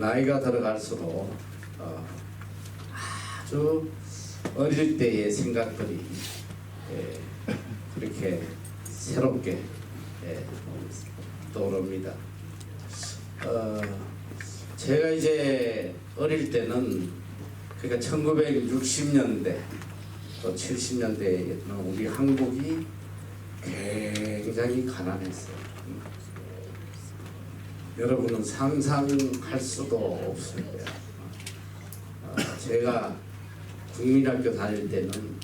나이가 들어갈수록 아주 어릴 때의 생각들이 그렇게 새롭게 떠오릅니다. 제가 이제 어릴 때는 그러니까 1960년대 또 70년대에는 우리 한국이 굉장히 가난했어요. 여러분은 상상할 수도 없을 거예요. 제가 국민학교 다닐 때는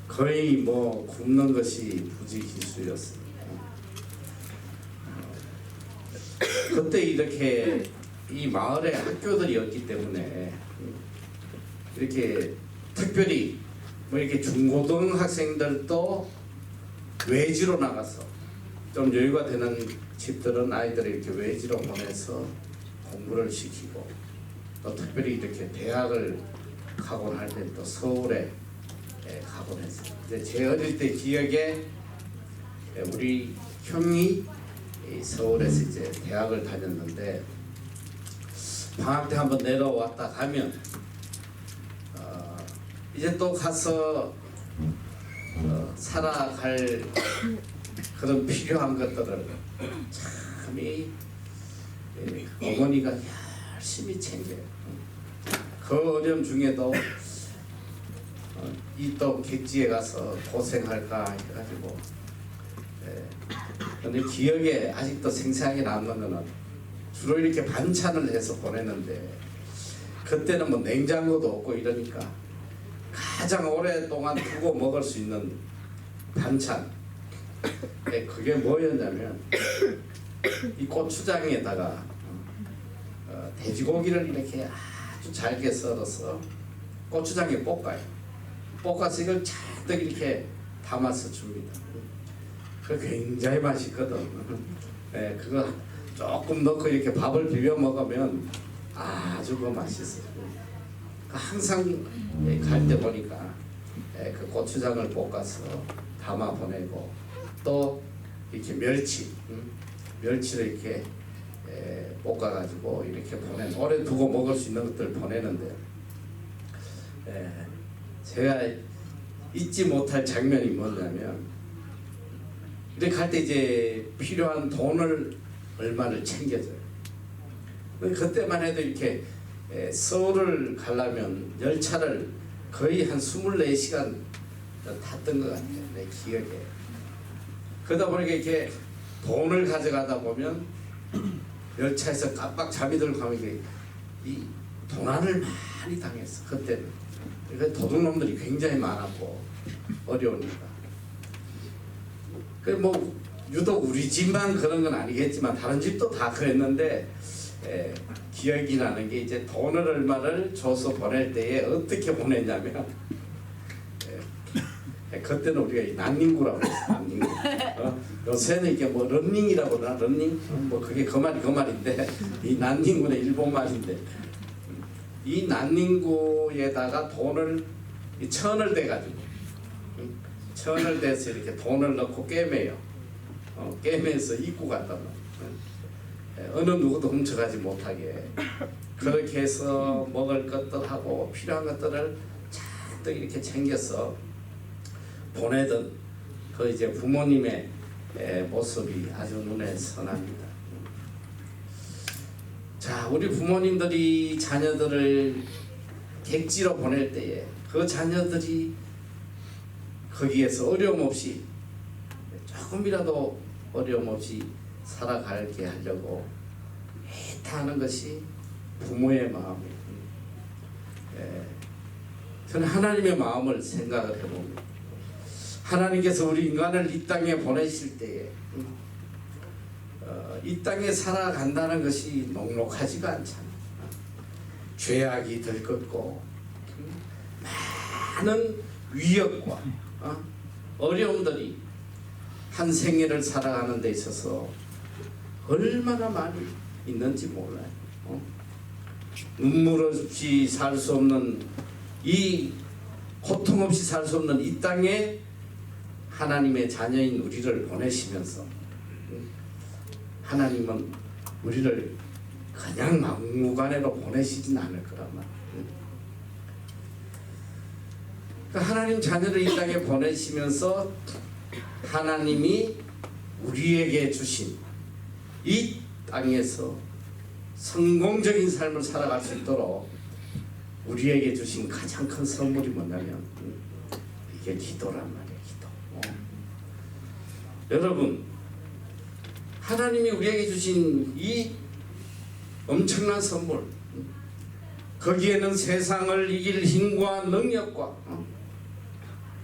거의 뭐 굶는 것이 부지기수였습니다. 그때 이렇게 이 마을에 학교들이 없기 때문에 이렇게 특별히 뭐 이렇게 중고등학생들도 외지로 나가서 좀 여유가 되는 집들은 아이들을 이렇게 외지로 보내서 공부를 시키고 또 특별히 이렇게 대학을 가곤 할 때 또 서울에 가곤 했어요. 근데 제 어릴 때 기억에 우리 형이 서울에서 이제 대학을 다녔는데 방학 때 한번 내려왔다 가면 이제 또 가서 살아갈 그런 필요한 것들을 참이 어머니가 열심히 챙겨요. 그 어려움 중에도 이 또 객지에 가서 고생할까 해가지고 근데 기억에 아직도 생생하게 남는 거는 주로 이렇게 반찬을 해서 보내는데 그때는 뭐 냉장고도 없고 이러니까 가장 오랫동안 두고 먹을 수 있는 반찬 그게 뭐였냐면 이 고추장에다가 돼지고기를 이렇게 아주 잘게 썰어서 고추장에 볶아요. 볶아서 이걸 잔뜩 이렇게 담아서 줍니다. 그거 굉장히 맛있거든. 그거 조금 넣고 이렇게 밥을 비벼 먹으면 아주 그 맛있어요. 항상 갈 때 보니까 그 고추장을 볶아서 담아 보내고 또 이렇게 멸치를 이렇게 볶아가지고 이렇게 오래 두고 먹을 수 있는 것들 보내는데 제가 잊지 못할 장면이 뭐냐면 이렇게 갈 때 이제 필요한 돈을 얼마를 챙겨줘요. 그때만 해도 이렇게 서울을 가려면 열차를 거의 한 24시간 탔던 것 같아요. 내 기억에. 그러다 보니까 이렇게 돈을 가져가다 보면 열차에서 깜빡 잠이 들고 가면 이 도난을 많이 당했어. 그때는. 그러니까 도둑놈들이 굉장히 많았고 어려우니까. 그 뭐 유독 우리 집만 그런 건 아니겠지만 다른 집도 다 그랬는데 기억이 나는 게 이제 돈을 얼마를 줘서 보낼 때에 어떻게 보냈냐면 그때는 우리가 난닝구라고 했어. 난닝구. 요새는 이게 뭐 런닝이라고 그러나 런닝? 뭐 그게 그 말인데 이 난닝구는 일본 말인데 이 난닝구에다가 돈을 천을 대가지고 천을 대서 이렇게 돈을 넣고 꿰매요. 꿰매서 입고 갔단 말이에요. 어느 누구도 훔쳐가지 못하게 그렇게 해서 먹을 것들하고 필요한 것들을 잔뜩 이렇게 챙겨서 보내던 그 이제 부모님의 모습이 아주 눈에 선합니다. 자, 우리 부모님들이 자녀들을 객지로 보낼 때에 그 자녀들이 거기에서 어려움 없이 조금이라도 어려움 없이 살아가게 하려고 애타하는 것이 부모의 마음이에요. 저는 하나님의 마음을 생각을 해봅니다. 하나님께서 우리 인간을 이 땅에 보내실 때에 이 땅에 살아간다는 것이 녹록하지가 않잖아요. 죄악이 들끓고 많은 위협과 어려움들이 한 생애를 살아가는 데 있어서 얼마나 많이 있는지 몰라요. 눈물 없이 살 수 없는 이 고통 없이 살 수 없는 이 땅에 하나님의 자녀인 우리를 보내시면서 하나님은 우리를 그냥 막무가내로 보내시진 않을 거란 말이에요. 하나님 자녀를 이 땅에 보내시면서 하나님이 우리에게 주신 이 땅에서 성공적인 삶을 살아갈 수 있도록 우리에게 주신 가장 큰 선물이 뭐냐면 이게 기도란 말이에요. 기도. 여러분, 하나님이 우리에게 주신 이 엄청난 선물, 거기에는 세상을 이길 힘과 능력과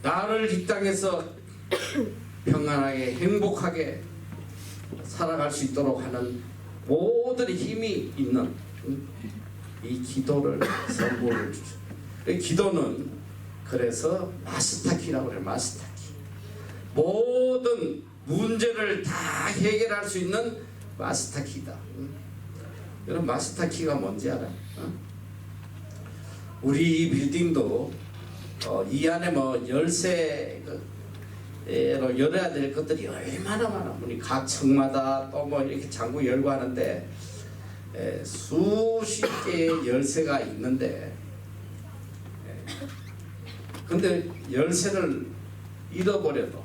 나를 이 땅에서 평안하게 행복하게 살아갈 수 있도록 하는 모든 힘이 있는 이 기도를 선물을 주죠. 기도는 그래서 마스터키라고 해요. 마스터키. 모든 문제를 다 해결할 수 있는 마스터키다. 여러분, 마스터키가 뭔지 알아요? 우리 이 빌딩도 이 안에 뭐 열쇠로 열어야 될 것들이 얼마나 많아. 우리 각 층마다 또 뭐 이렇게 잠구 열고 하는데 수십 개의 열쇠가 있는데, 근데 열쇠를 잃어버려도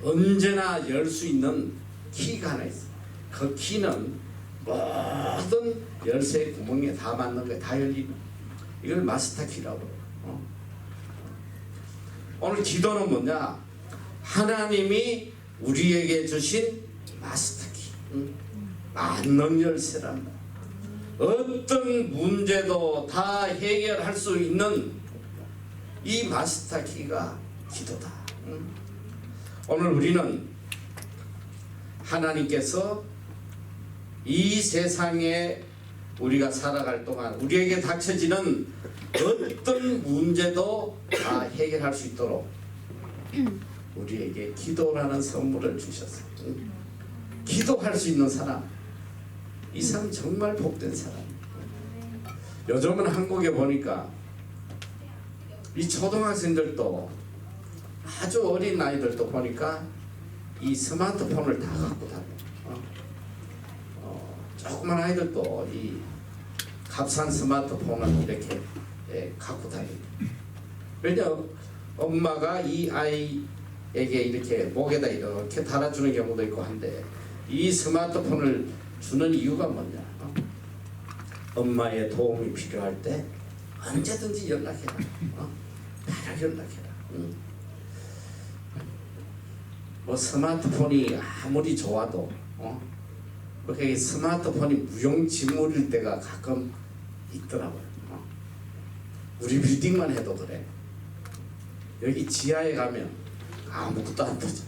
언제나 열 수 있는 키가 하나 있어. 그 키는 모든 열쇠 구멍에 다 맞는 거야. 다 열리는. 이걸 마스터 키라고 그래요. 오늘 기도는 뭐냐? 하나님이 우리에게 주신 마스터 키. 만능 열쇠란 말이야. 어떤 문제도 다 해결할 수 있는 이 마스터 키가 기도다. 오늘 우리는 하나님께서 이 세상에 우리가 살아갈 동안 우리에게 닥쳐지는 어떤 문제도 다 해결할 수 있도록 우리에게 기도라는 선물을 주셨어요. 기도할 수 있는 사람, 이 사람 정말 복된 사람. 요즘은 한국에 보니까 이 초등학생들도 아주 어린 아이들도 보니까 이 스마트폰을 다 갖고 다녀요. 조그만 아이들도 이 값싼 스마트폰을 이렇게 갖고 다녀요. 왜냐, 엄마가 이 아이에게 이렇게 목에다 이렇게 달아주는 경우도 있고 한데, 이 스마트폰을 주는 이유가 뭐냐? 엄마의 도움이 필요할 때 언제든지 연락해라. 바로 연락해라. 뭐 스마트폰이 아무리 좋아도 그렇게 스마트폰이 무용지물일 때가 가끔 있더라고요. 우리 빌딩만 해도 그래. 여기 지하에 가면 아무것도 안 되죠.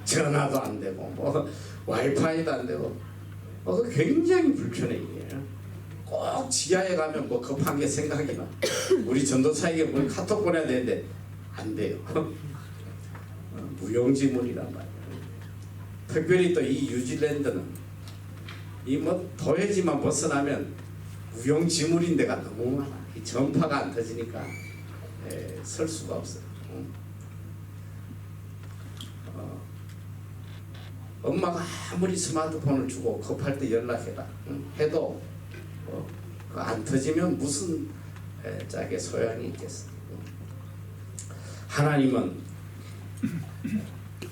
전화도 안 되고 뭐 와이파이도 안 되고 굉장히 불편해. 이게 꼭 지하에 가면 뭐 급한 게 생각이 나. 우리 전도사에게 뭐 카톡 보내야 되는데 안 돼요. 무용지물이란 말이에요. 특별히 또 이 뉴질랜드는 이 뭐 도해지만 벗어나면 무용지물인 데가 너무 많아. 이 전파가 안 터지니까 설 수가 없어요. 엄마가 아무리 스마트폰을 주고 급할 때 연락해라 해도 안 터지면 무슨 짝에 소양이 있겠어. 하나님은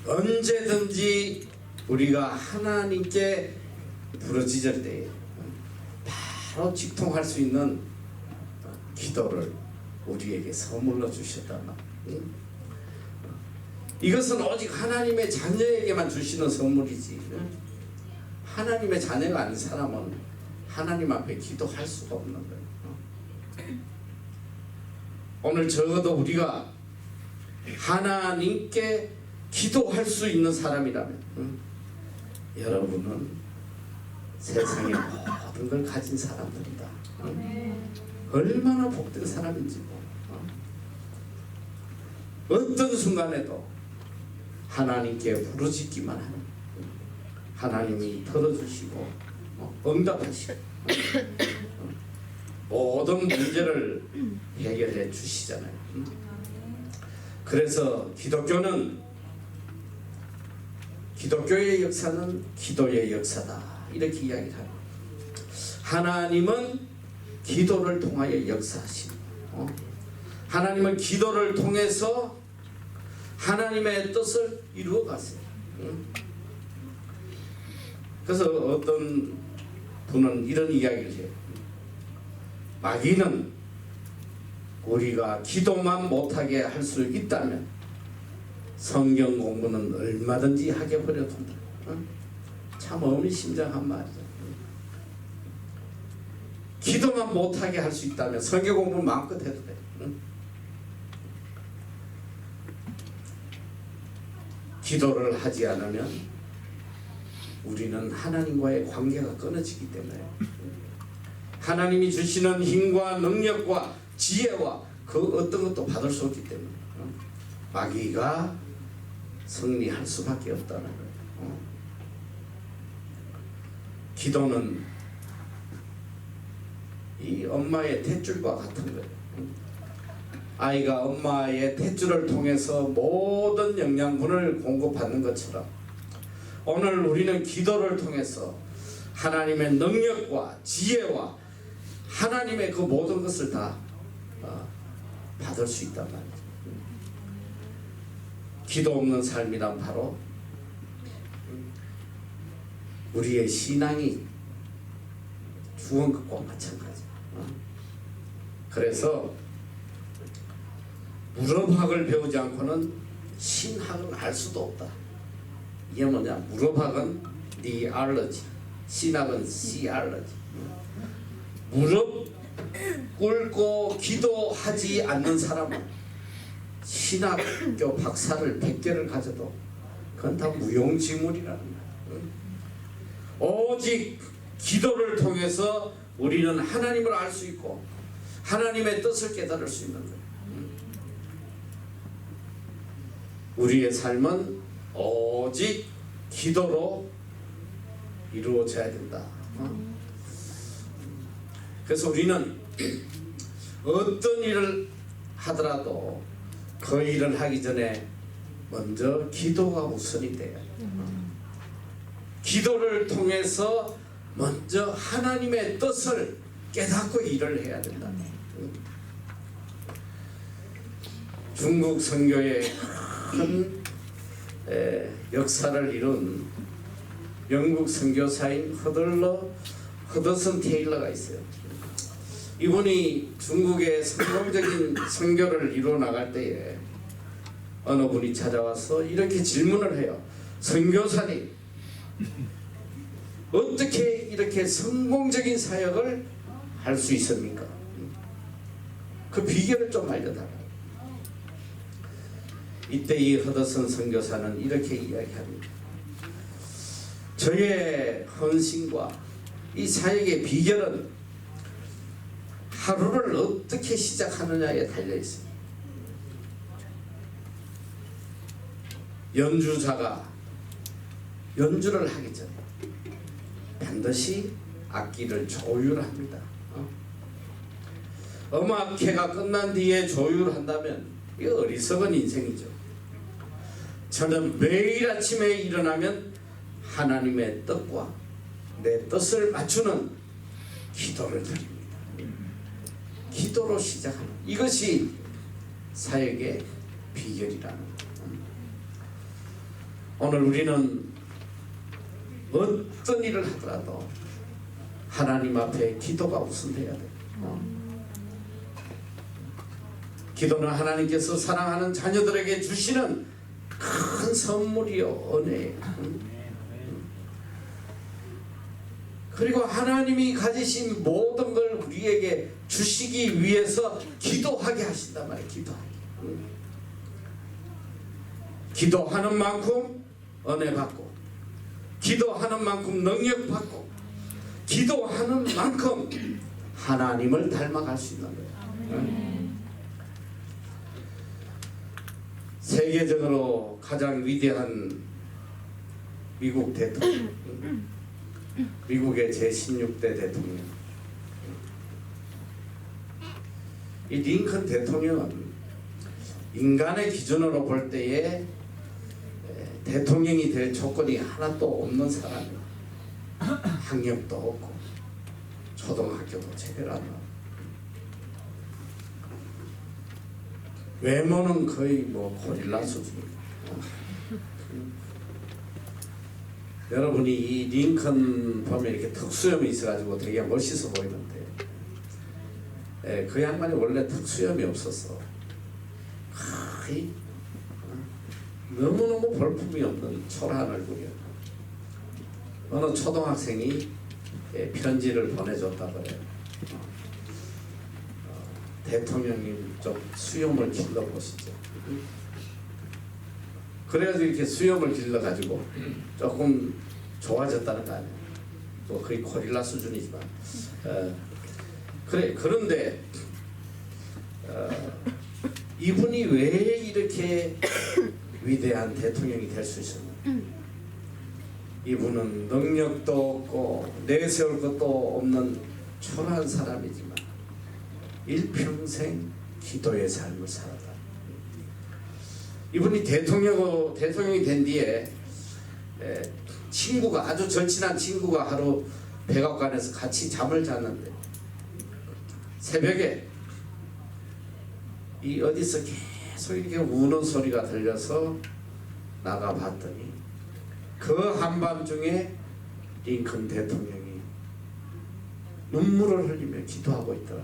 언제든지 우리가 하나님께 부르짖을 때 바로 직통할 수 있는 기도를 우리에게 선물로 주셨단 말이야. 이것은 오직 하나님의 자녀에게만 주시는 선물이지, 하나님의 자녀가 아닌 사람은 하나님 앞에 기도할 수가 없는 거예요. 오늘 적어도 우리가 하나님께 기도할 수 있는 사람이라면 여러분은 세상의 모든 걸 가진 사람들이다. 얼마나 복된 사람인지 어떤 순간에도 하나님께 부르짖기만 하는, 하나님이 들어주시고 응답하시고 모든 문제를 해결해 주시잖아요. 그래서 기독교의 역사는 기도의 역사다, 이렇게 이야기를 합니다. 하나님은 기도를 통하여 역사하시는 하나님은 기도를 통해서 하나님의 뜻을 이루어 가세요. 그래서 어떤 분은 이런 이야기를 해요. 마귀는 우리가 기도만 못하게 할 수 있다면 성경 공부는 얼마든지 하게 버려둔다. 참 의미심장한 말이죠. 기도만 못하게 할 수 있다면 성경 공부는 마음껏 해도 돼. 기도를 하지 않으면 우리는 하나님과의 관계가 끊어지기 때문에 하나님이 주시는 힘과 능력과 지혜와 그 어떤 것도 받을 수 없기 때문에 마귀가 승리할 수밖에 없다는 거예요. 기도는 이 엄마의 탯줄과 같은 거예요. 아이가 엄마의 탯줄을 통해서 모든 영양분을 공급받는 것처럼 오늘 우리는 기도를 통해서 하나님의 능력과 지혜와 하나님의 그 모든 것을 다 받을 수 있단 말이죠. 기도 없는 삶이란 바로 우리의 신앙이 죽은 것과 마찬가지예요. 그래서 무릎학을 배우지 않고는 신학을 알 수도 없다. 이게 뭐냐? 무릎학은 theology, 신학은 theology. 무릎 꿇고 기도하지 않는 사람은 신학교 박사를 100개를 가져도 그건 다 무용지물이라는 거예요. 오직 기도를 통해서 우리는 하나님을 알 수 있고 하나님의 뜻을 깨달을 수 있는 거예요. 우리의 삶은 오직 기도로 이루어져야 된다. 그래서 우리는 어떤 일을 하더라도 그 일을 하기 전에 먼저 기도가 우선이 돼야 돼요. 기도를 통해서 먼저 하나님의 뜻을 깨닫고 일을 해야 된다. 중국 선교의 큰 역사를 이룬 영국 선교사인 허더슨 테일러가 있어요. 이분이 중국의 성공적인 선교를 이루어 나갈 때에 어느 분이 찾아와서 이렇게 질문을 해요. 선교사님, 어떻게 이렇게 성공적인 사역을 할 수 있습니까? 그 비결을 좀 알려달라. 이때 이 허더슨 선교사는 이렇게 이야기합니다. 저의 헌신과 이 사역의 비결은 하루를 어떻게 시작하느냐에 달려 있습니다. 연주자가 연주를 하기 전에 반드시 악기를 조율합니다. 음악회가 끝난 뒤에 조율한다면 이 어리석은 인생이죠. 저는 매일 아침에 일어나면 하나님의 뜻과 내 뜻을 맞추는 기도를 드립니다. 기도로 시작하는 이것이 사역의 비결이라는 거예요. 오늘 우리는 어떤 일을 하더라도 하나님 앞에 기도가 우선돼야 돼요. 기도는 하나님께서 사랑하는 자녀들에게 주시는 큰 선물이요, 은혜예요. 그리고 하나님이 가지신 모든 걸 우리에게 주시기 위해서 기도하게 하신단 말이에요. 기도하게. 기도하는 만큼 은혜 받고, 기도하는 만큼 능력 받고, 기도하는 만큼 하나님을 닮아갈 수 있는 거예요. 세계적으로 가장 위대한 미국 대통령, 미국의 제16대 대통령, 이 링컨 대통령은 인간의 기준으로 볼 때에 대통령이 될 조건이 하나도 없는 사람이에요. 학력도 없고 초등학교도 제대로 안 나와. 외모는 거의 뭐 고릴라 수준입니다. 여러분이 이 링컨 보면 이렇게 턱수염이 있어가지고 되게 멋있어 보이는데, 그 양반이 원래 턱수염이 없었어. 거의 너무너무 볼품이 없는 초라한 얼굴이야. 어느 초등학생이 편지를 보내줬다 그래. 대통령님 좀 수염을 길러보시죠. 그래가지고 이렇게 수염을 길러가지고 조금 좋아졌다는 거 아니에요. 뭐 거의 고릴라 수준이지만. 그런데 이분이 왜 이렇게 위대한 대통령이 될 수 있었나? 이분은 능력도 없고 내세울 것도 없는 초라한 사람이지만 일평생 기도의 삶을 살았다. 이분이 대통령이 된 뒤에 친구가, 아주 절친한 친구가 하루 백악관에서 같이 잠을 잤는데 새벽에 이 어디서 계속 이렇게 우는 소리가 들려서 나가 봤더니 그 한밤중에 링컨 대통령이 눈물을 흘리며 기도하고 있더라.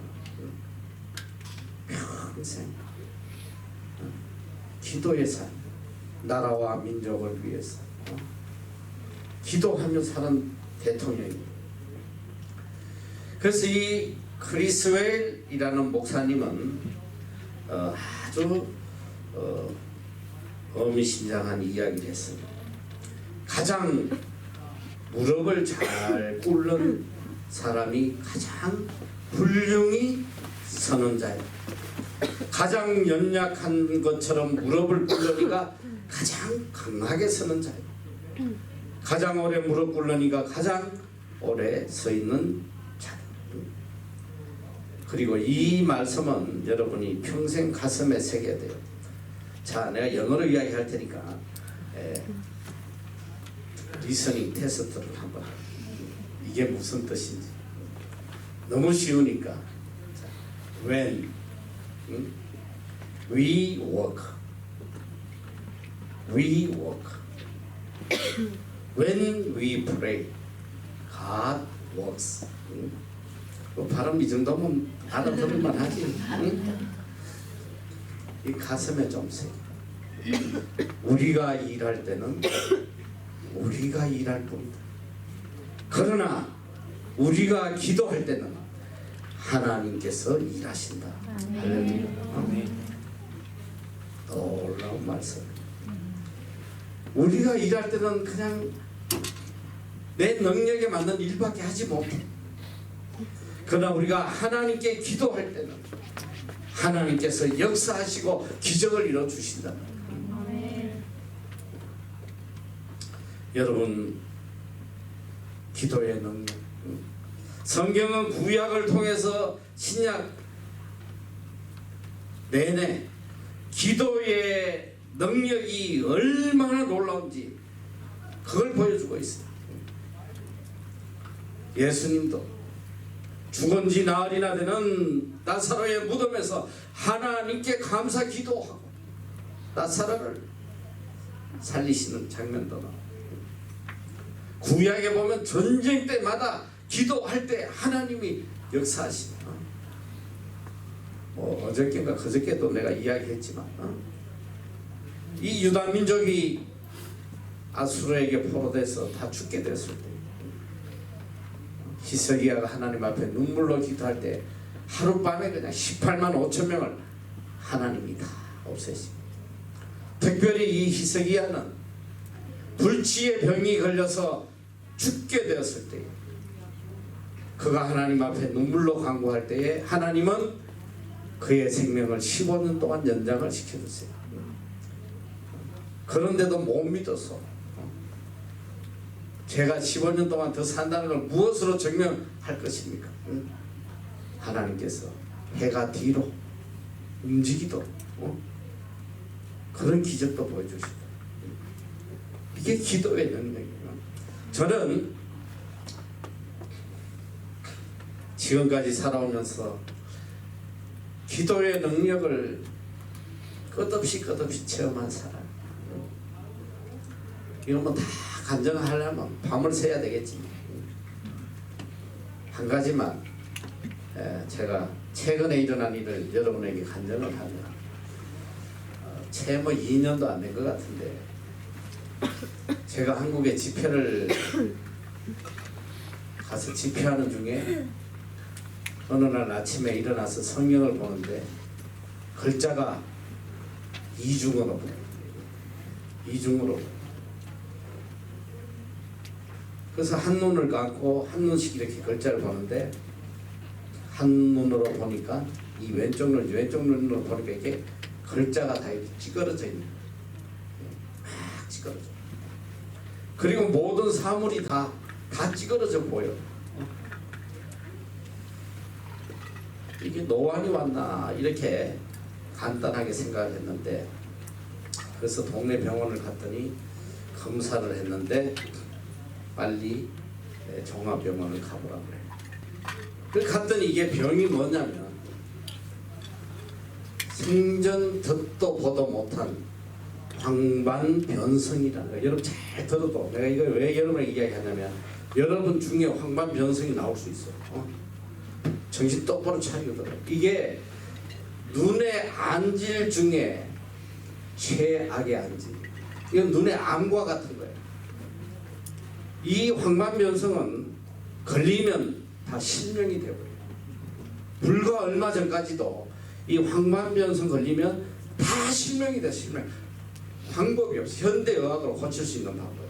평생 기도의 삶, 나라와 민족을 위해서 기도하며 사는 대통령입니다. 그래서 이 크리스웰이라는 목사님은 아주 의미심장한 이야기를 했습니다. 가장 무릎을 잘 꿇는 사람이 가장 훌륭히 서는 자예요. 가장 연약한 것처럼 무릎을 꿇으니까 가장 강하게 서는 자예요. 가장 오래 무릎 꿇으니까 가장 오래 서 있는 자. 그리고 이 말씀은 여러분이 평생 가슴에 새겨야 돼요. 자, 내가 영어로 이야기할 테니까 리스닝 테스트를 한번, 이게 무슨 뜻인지. 너무 쉬우니까. 자, when we work, when we pray, God works. 발음 이 정도면 알아들을만 하지. 이 가슴에 좀 새. 우리가 일할 때는 우리가 일할 뿐이다. 그러나 우리가 기도할 때는 하나님께서 일하신다. 할렐루야. 놀라운 말씀. 우리가 일할 때는 그냥 내 능력에 맞는 일밖에 하지 못해. 그러나 우리가 하나님께 기도할 때는 하나님께서 역사하시고 기적을 이뤄주신다. 여러분, 기도의 능력. 성경은 구약을 통해서 신약 내내 기도의 능력이 얼마나 놀라운지 그걸 보여주고 있어요. 예수님도 죽은 지 나흘이나 되는 나사로의 무덤에서 하나님께 감사 기도하고 나사로를 살리시는 장면도 나와요. 구약에 보면 전쟁 때마다 기도할 때 하나님이 역사하시나. 어저께인가 그저께도 내가 이야기했지만 이 유다 민족이 아수르에게 포로돼서 다 죽게 됐을 때 히스기야가 하나님 앞에 눈물로 기도할 때 하룻밤에 그냥 18만 5천 명을 하나님이 다 없애십니다. 특별히 이 히스기야는 불치의 병이 걸려서 죽게 되었을 때 그가 하나님 앞에 눈물로 간구할 때에 하나님은 그의 생명을 15년 동안 연장을 시켜주세요. 그런데도 못 믿어서 제가 15년 동안 더 산다는 걸 무엇으로 증명할 것입니까? 하나님께서 해가 뒤로 움직이도록 그런 기적도 보여주신다. 이게 기도의 능력이에요. 저는 지금까지 살아오면서 기도의 능력을 끝없이 체험한 사람. 이거 뭐 다 간증하려면 밤을 새야 되겠지. 한 가지만 제가 최근에 일어난 일을 여러분에게 간증을 하면 채 뭐 2년도 안 된 것 같은데, 제가 한국에 집회를 가서 집회하는 중에 어느 날 아침에 일어나서 성경을 보는데 글자가 이중으로 보여요. 이중으로. 그래서 한 눈을 감고 한 눈씩 이렇게 글자를 보는데, 한 눈으로 보니까 이 왼쪽 눈으로 보니까 이게 글자가 다 이렇게 찌그러져 있는 거예요. 막 찌그러져. 그리고 모든 사물이 다 찌그러져 보여. 이게 노안이 왔나 이렇게 간단하게 생각을 했는데, 그래서 동네 병원을 갔더니 검사를 했는데 빨리 종합병원을 가보라고 그래요. 그래서 갔더니 이게 병이 뭐냐면 생전 듣도 보도 못한 황반변성이라는 거예요. 여러분 잘 들어도, 내가 이걸 왜 여러분에게 이야기하냐면 여러분 중에 황반변성이 나올 수 있어요. 정신 똑바로 차리거든요. 이게 눈의 안질 중에 최악의 안질. 이건 눈의 암과 같은 거예요. 이 황반변성은 걸리면 다 실명이 되어버려요. 불과 얼마 전까지도 이 황반변성 걸리면 다 실명이 돼. 실명. 방법이 없어. 현대의학으로 고칠 수 있는 방법.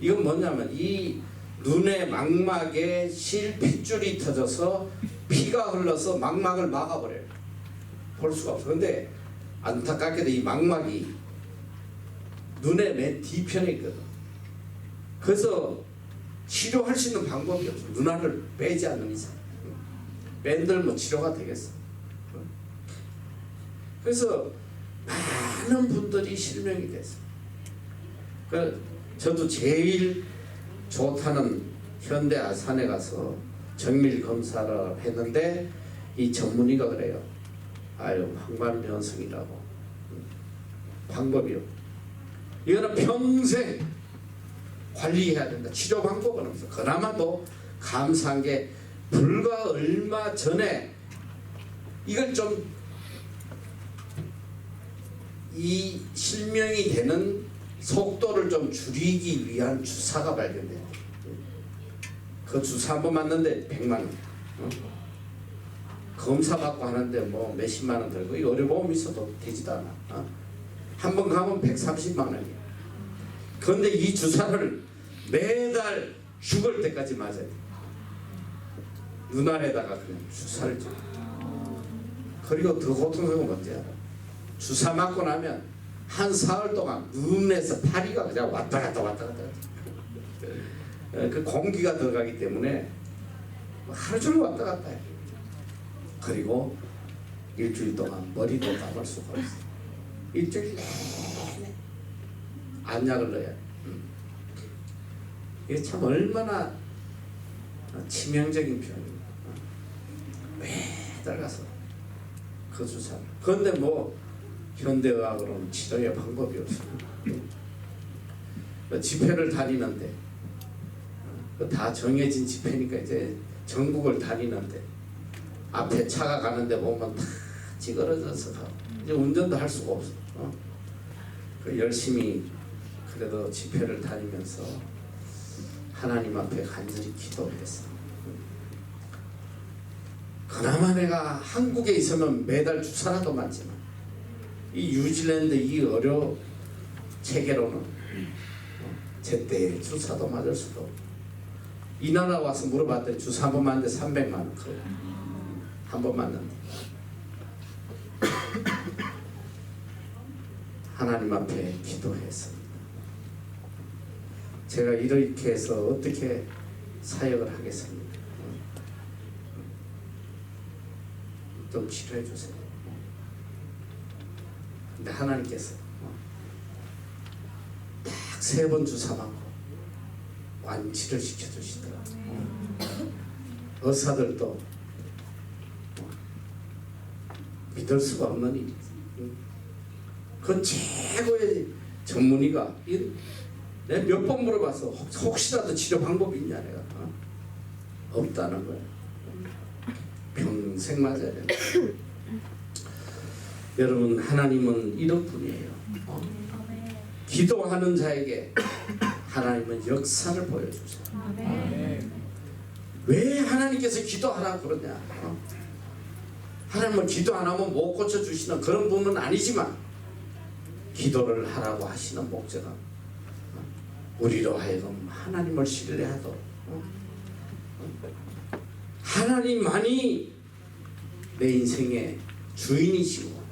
이건 뭐냐면 이 눈의 망막에 실핏줄이 터져서 피가 흘러서 망막을 막아버려요. 볼 수가 없어. 근데 안타깝게도 이 망막이 눈의 맨 뒤편에 있거든. 그래서 치료할 수 있는 방법이 없어. 눈알을 빼지 않는 이상. 뺀들면 치료가 되겠어. 그래서 많은 분들이 실명이 됐어요. 저도 제일 좋다는 현대 아산에 가서 정밀 검사를 했는데 이 전문의가 그래요. 아유, 황반변성이라고. 방법이요. 이거는 평생 관리해야 된다. 치료 방법은 없어. 그나마도 감사한 게 불과 얼마 전에 이걸 좀 이 실명이 되는 속도를 좀 줄이기 위한 주사가 발견돼요. 그 주사 한번 맞는데 100만 원. 검사 받고 하는데 뭐 몇십만 원 들고, 이 의료보험 있어도 되지도 않아. 한 번 가면 130만 원이야. 그런데 이 주사를 매달 죽을 때까지 맞아야 돼. 눈알에다가 그냥 주사를 줘. 그리고 더 고통스러운 건 뭔지 알아? 주사 맞고 나면 한 사흘 동안 눈에서 파리가 그냥 왔다 갔다. 그 공기가 들어가기 때문에 하루 종일 왔다 갔다 해. 그리고 일주일 동안 머리도 감을 수가 없어. 일주일 내내 안약을 넣어야 돼. 이게 참 얼마나 치명적인 병이야. 매달 가서 그 주사를. 그런데 뭐 현대의학으로는 치료의 방법이 없어. 집회를 다니는데 다 정해진 집회니까 이제 전국을 다니는데 앞에 차가 가는데 보면 다 찌그러져서 가고 이제 운전도 할 수가 없어. 열심히 그래도 집회를 다니면서 하나님 앞에 간절히 기도했어. 그나마 내가 한국에 있으면 매달 주사라도 맞지만 이 뉴질랜드 이 의료 체계로는 제때 주사도 맞을 수도 없고, 이 나라 와서 물어봤더니 주사 한 번 맞는데 300만 원. 한 번 맞는데. 하나님 앞에 기도했습니다. 제가 이렇게 해서 어떻게 사역을 하겠습니까? 좀 치료해 주세요. 근데 하나님께서 딱 3번 주사 맞고 완치를 시켜주시더라. 의사들도 믿을 수가 없는 일이지. 그 최고의 전문의가 내가 몇 번 물어봤어. 혹시라도 치료 방법이 있냐 내가. 없다는 거야. 평생 맞아야 돼. 여러분, 하나님은 이런 분이에요. 기도하는 자에게 하나님은 역사를 보여주세요. 왜 하나님께서 기도하라고 그러냐? 하나님은 기도 안 하면 못 고쳐주시는 그런 분은 아니지만 기도를 하라고 하시는 목적은 우리로 하여금 하나님을 신뢰하도록, 하나님만이 내 인생의 주인이시고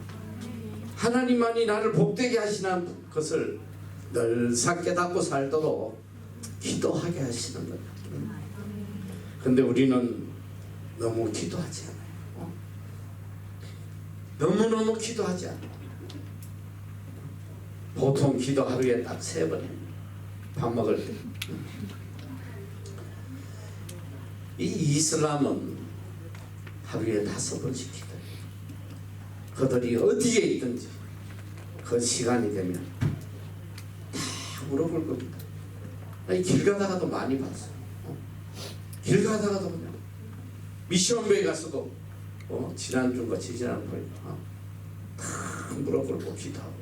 하나님만이 나를 복되게 하시는 것을 늘상 깨닫고 살도록 기도하게 하시는 거예요. 근데 우리는 너무 기도하지 않아요. 너무너무 기도하지 않아요. 보통 기도 하루에 딱 3번 해요. 밥 먹을 때. 이 이슬람은 하루에 5번씩 기도해요. 그들이 어디에 있든지 그 시간이 되면 다 물어볼 겁니다. 아니, 길 가다가도 많이 봤어요. 길 가다가도 그냥 미션베이 갔어도 지난주인가 지지난주에 다 물어보고 기도하고,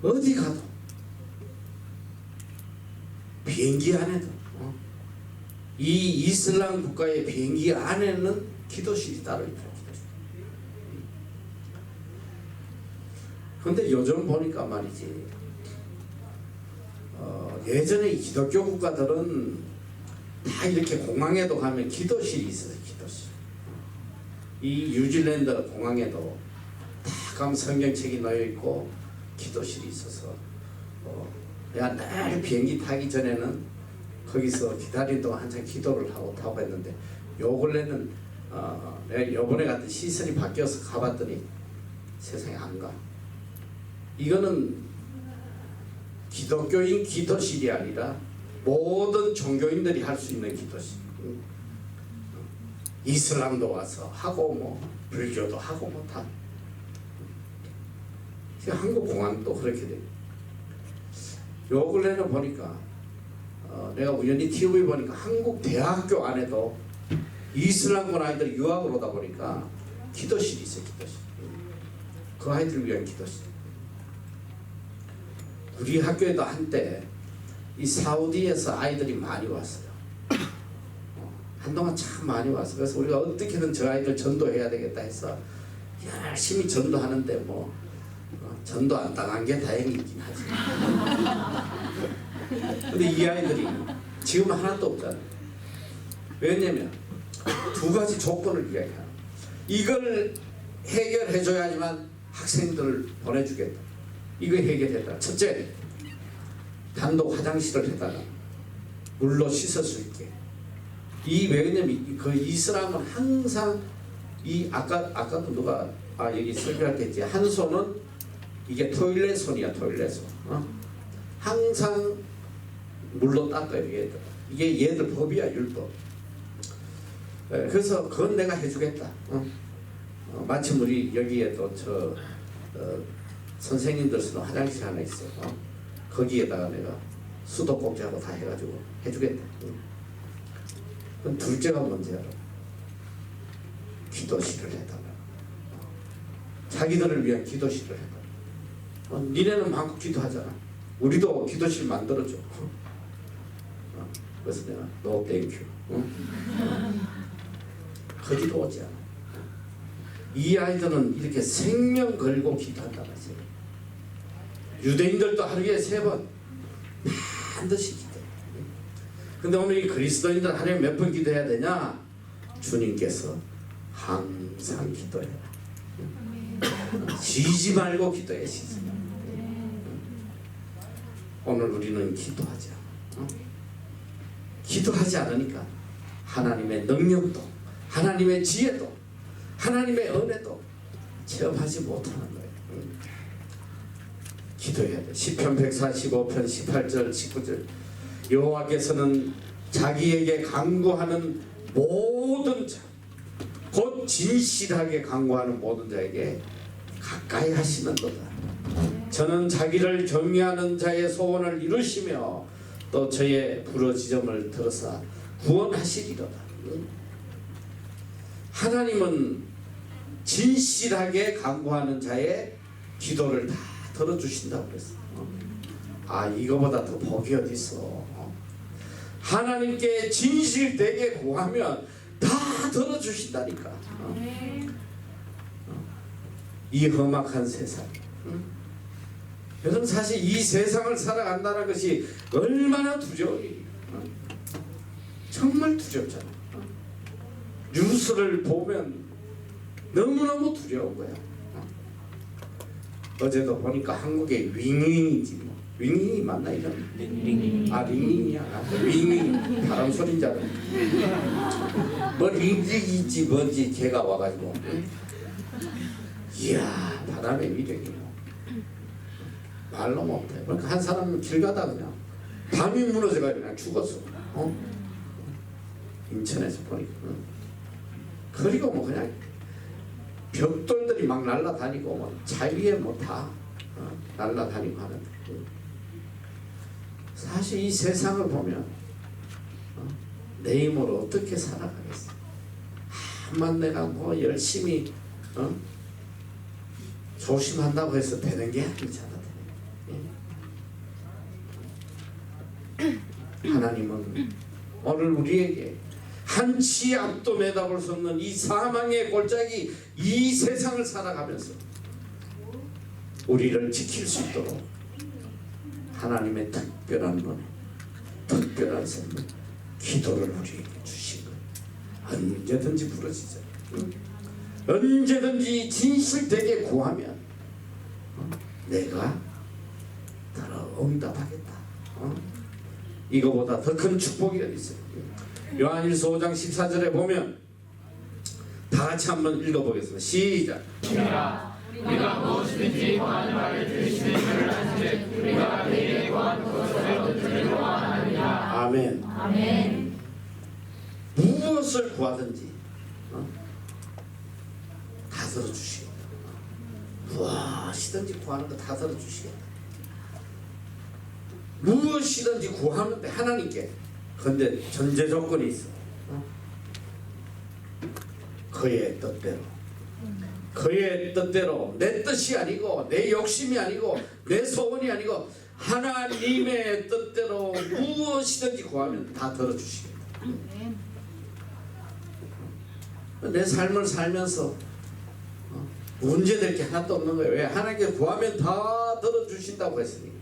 어디 가도 비행기 안에도 이 이슬람 국가의 비행기 안에는 기도실이 따로 있죠. 그런데 요즘 보니까 말이지, 예전에 기독교 국가들은 다 이렇게 공항에도 가면 기도실이 있어요. 기도실. 이 뉴질랜드 공항에도 다 가면 성경책이 놓여 있고 기도실이 있어서 내가 늘 비행기 타기 전에는 거기서 기다리는 동안 한참 기도를 하고 타고 했는데, 요 근래는 내가 요번에 갔던 시설이 바뀌어서 가봤더니 세상에 안 가. 이거는 기독교인 기도실이 아니라 모든 종교인들이 할 수 있는 기도실. 이슬람도 와서 하고 뭐 불교도 하고 뭐 다. 한국 공항도 그렇게 돼. 요 근래는 보니까 내가 우연히 TV 보니까 한국 대학교 안에도 이슬람권 아이들이 유학을 오다 보니까 기도실이 있어요. 기도실. 그 아이들을 위한 기도실. 우리 학교에도 한때 이 사우디에서 아이들이 많이 왔어요. 한동안 참 많이 왔어요. 그래서 우리가 어떻게든 저 아이들 전도해야 되겠다 해서 열심히 전도하는데 뭐 전도 안 당한 게 다행이긴 하지. 근데 이 아이들이 지금 하나도 없잖아요. 왜냐면 2가지 조건을 이야기해요. 이걸 해결해줘야지만 학생들을 보내주겠다. 이거 해결했다. 첫째, 단독 화장실을 해다가 물로 씻을 수 있게. 왜냐면 그 이슬람은 항상 아까도 누가 여기 설명할 때 했지, 한 손은 이게 토일렛 손이야. 토일렛 손. 항상 물로 닦아요. 이게 얘들 법이야. 율법. 그래서 그건 내가 해주겠다. 마침 우리 여기에도 선생님들 쓰는 화장실 하나 있어. 거기에다가 내가 수도꼭지하고 다 해가지고 해주겠다. 그럼 둘째가 뭔지 알아? 기도실을 해달라. 자기들을 위한 기도실을 해달라. 니네는 마음껏 기도하잖아. 우리도 기도실 만들어줘. 그래서 내가 no thank you. 거기도 오지 않아. 이 아이들은 이렇게 생명 걸고 기도한다 말이지. 유대인들도 하루에 3번 반드시 기도해. 근데 오늘 이 그리스도인들 하루에 몇 번 기도해야 되냐? 주님께서 항상 기도해라. 쉬지 말고 기도해. 쉬지 말고. 오늘 우리는 기도하지 않아. 기도하지 않으니까 하나님의 능력도, 하나님의 지혜도, 하나님의 은혜도 체험하지 못하는 거예요. 기도해야 돼. 시편 145편 18절 19절 여호와께서는 자기에게 강구하는 모든 자, 곧 진실하게 강구하는 모든 자에게 가까이 하시는도다. 저는 자기를 경외하는 자의 소원을 이루시며 또 저의 부르짖음을 들으사 구원하시리로다. 하나님은 진실하게 간구하는 자의 기도를 다 들어주신다고 그랬어요. 아, 이거보다 더 복이 어디 있어. 하나님께 진실되게 구하면 다 들어주신다니까. 이 험악한 세상, 여러분 사실 이 세상을 살아간다는 것이 얼마나 두려워요. 정말 두렵잖아요. 뉴스를 보면 너무너무 두려운 거야. 어제도 보니까 한국의 윙윙이지 뭐. 윙윙이 맞나 이런? 아, 링링이야. 윙윙 바람 소리인 줄 알았네. 뭐 링링이지 뭐지 걔가 와가지고. 이야, 바람의 위력이 말로 못해. 그러니까 한 사람은 길 가다 그냥 밤이 무너져가 그냥 죽었어. 인천에서 보니까. 그리고 뭐 그냥 벽돌들이 막 날아다니고 뭐 차 위에 뭐 다 날아다니고 하는데, 사실 이 세상을 보면 내 힘으로 어떻게 살아가겠어. 한만 내가 뭐 열심히 조심한다고 해서 되는 게 아니잖아. 하나님은 오늘 우리에게 한치 앞도 내다볼 수 없는 이 사망의 골짜기 이 세상을 살아가면서 우리를 지킬 수 있도록 하나님의 특별한 은혜, 특별한 선물, 기도를 우리에게 주신 것. 언제든지 부르짖어. 언제든지 진실되게 구하면 내가 응답하겠다. 이거보다 더 큰 축복이 어디 있어요. 요한일서 5장 14절에 보면 다 같이 한번 읽어보겠습니다. 시작. 우리가 무엇이든지 구하는 바를 들으시는 줄을 아시되 우리가 내게 구하는 것을 들으리라 하느니라. 아멘. 아멘. 무엇을 구하든지 다 들어주시겠다. 무엇이든지 구하는 거 다 들어주시겠다. 무엇이든지 구하는데 하나님께, 근데 전제 조건이 있어. 그의 뜻대로, 그의 뜻대로, 내 뜻이 아니고 내 욕심이 아니고 내 소원이 아니고 하나님의 뜻대로 무엇이든지 구하면 다 들어주시겠다. 내 삶을 살면서 문제될 게 하나도 없는 거예요. 왜? 하나님께 구하면 다 들어주신다고 했으니.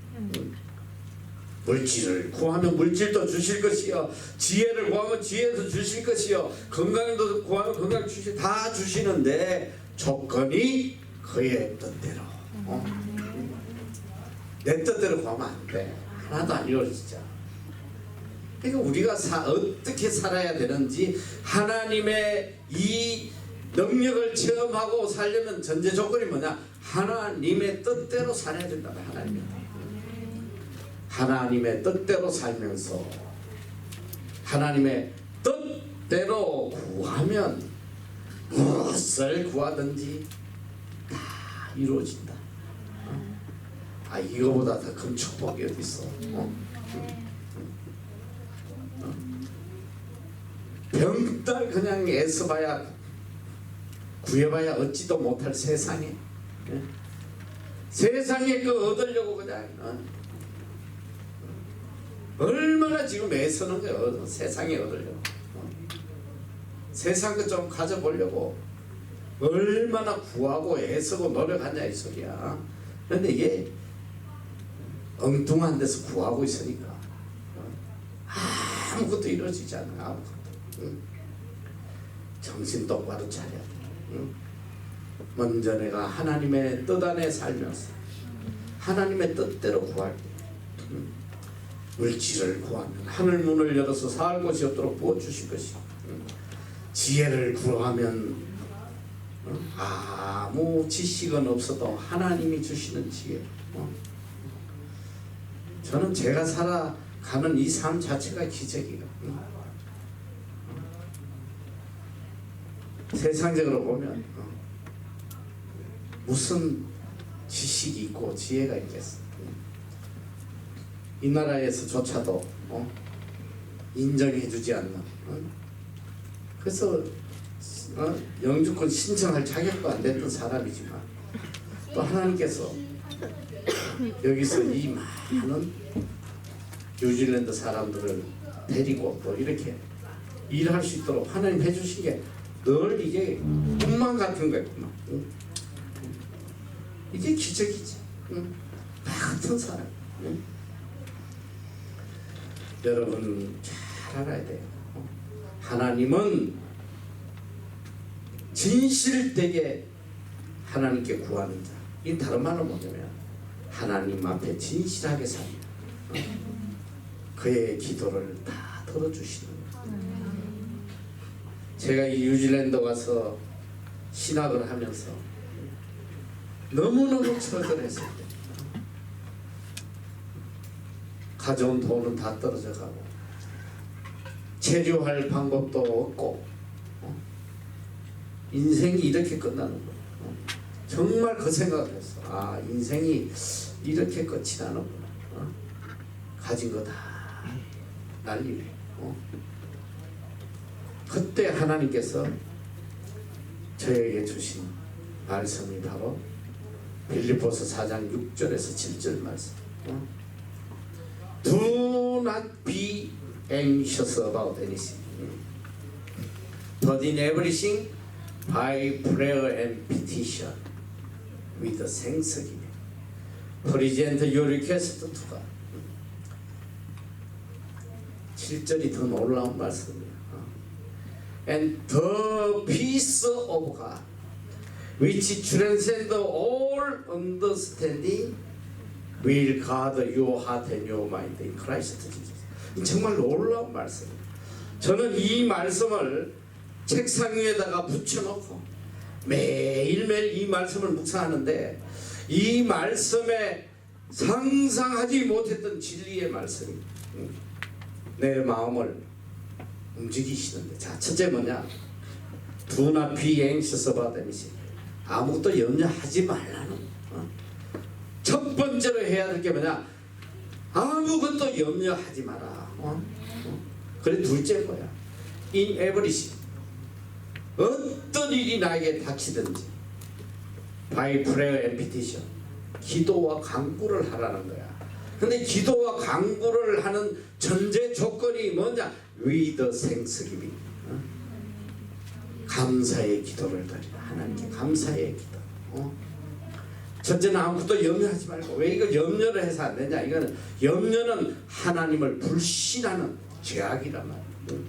물질을 구하면 물질도 주실 것이요, 지혜를 구하면 지혜도 주실 것이요, 건강도 구하면 건강 주실, 다 주시는데 조건이 그의 뜻대로. 내 뜻대로 구하면 안 돼. 하나도 안 이루어지죠. 그러니까 우리가 어떻게 살아야 되는지, 하나님의 이 능력을 체험하고 살려면 전제 조건이 뭐냐? 하나님의 뜻대로 살아야 된다. 하나님의 뜻대로 살면서 하나님의 뜻대로 구하면 무엇을 구하든지 다 이루어진다. 아, 이거보다 더 큰 축복이 어디 있어? 병들 그냥 애써봐야 구해봐야 얻지도 못할 세상에, 세상에 그 얻으려고 그냥 얼마나 지금 애쓰는 거예요. 세상에 얻으려고, 세상 거 좀 가져보려고 얼마나 구하고 애쓰고 노력하냐 이 소리야. 그런데 이게 엉뚱한 데서 구하고 있으니까 아무것도 이루어지지 않아. 아무것도. 정신 똑바로 차려야 돼. 먼저 내가 하나님의 뜻 안에 살면서 하나님의 뜻대로 구할 때, 물질을 구하면 하늘 문을 열어서 살 곳이 없도록 부어주실 것이고, 지혜를 구하면 아무 지식은 없어도 하나님이 주시는 지혜. 저는 제가 가는 이 삶 자체가 기적이에요. 세상적으로 보면 무슨 지식이 있고 지혜가 있겠어. 이 나라에서조차도 인정해주지 않는. 그래서 영주권 신청할 자격도 안 됐던 사람이지만 또 하나님께서 여기서 이 많은 뉴질랜드 사람들을 데리고 또 이렇게 일할 수 있도록 하나님 해주신 게 늘 이게 꿈만 같은 거였구나. 이게 기적이지. 나 같은 사람. 여러분 잘 알아야 돼요. 하나님은 진실되게 하나님께 구하는 자. 이 다른 말은 뭐냐면 하나님 앞에 진실하게 사는 그의 기도를 다 들어주시는 거예요. 제가 이 뉴질랜드 와서 신학을 하면서 너무너무 처절했을 때 가져온 돈은 다 떨어져 가고 체류할 방법도 없고 인생이 이렇게 끝나는 거예요. 정말 그 생각을 했어. 아, 인생이 이렇게 끝이 나는구나. 가진 거 다 날리네. 그때 하나님께서 저에게 주신 말씀이 바로 빌립보서 4장 6절에서 7절 말씀. Do not be anxious about anything, but in everything by prayer and petition with thanksgiving present your request to God. 7절이 더 놀라운 말씀이에요. And the peace of God, which transcends all understanding, will guard your heart and your mind in Christ Jesus. 정말 놀라운 말씀이에요. 저는 이 말씀을 책상 위에다가 붙여놓고 매일매일 이 말씀을 묵상하는데 이 말씀에 상상하지 못했던 진리의 말씀이 내 마음을 움직이시는데, 자, 첫째 뭐냐? Do not be anxious about anything. 아무것도 염려하지 말라는. 첫 번째로 해야 될 게 뭐냐? 아무것도 염려하지 마라. 그래, 둘째 뭐야? In everything. 어떤 일이 나에게 닥치든지 by prayer and petition. 기도와 간구를 하라는 거야. 근데 기도와 간구를 하는 전제 조건이 뭐냐? With thanksgiving. 감사의 기도를 드리라. 하나님께 감사의 기도. 첫째는 아무것도 염려하지 말고. 왜 이걸 염려를 해서 안 되냐? 이거는 염려는 하나님을 불신하는 죄악이란 말이에요.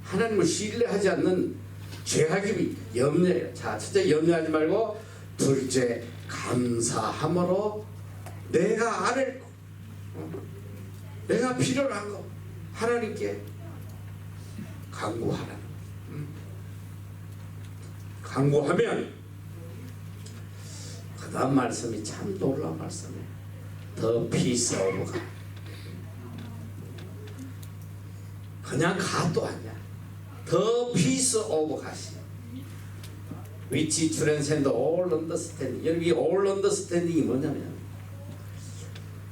하나님을 신뢰하지 않는 죄악이 염려예요. 자, 첫째 염려하지 말고, 둘째 감사함으로 내가 아랠 거, 내가 필요로 한 거 하나님께 간구하라는. 간구하면 그 다음 말씀이 참 놀라운 말씀이에요. The peace of God. 그냥 God도 아니야. The peace of God. which transcends all understanding. 여기 all understanding이 뭐냐면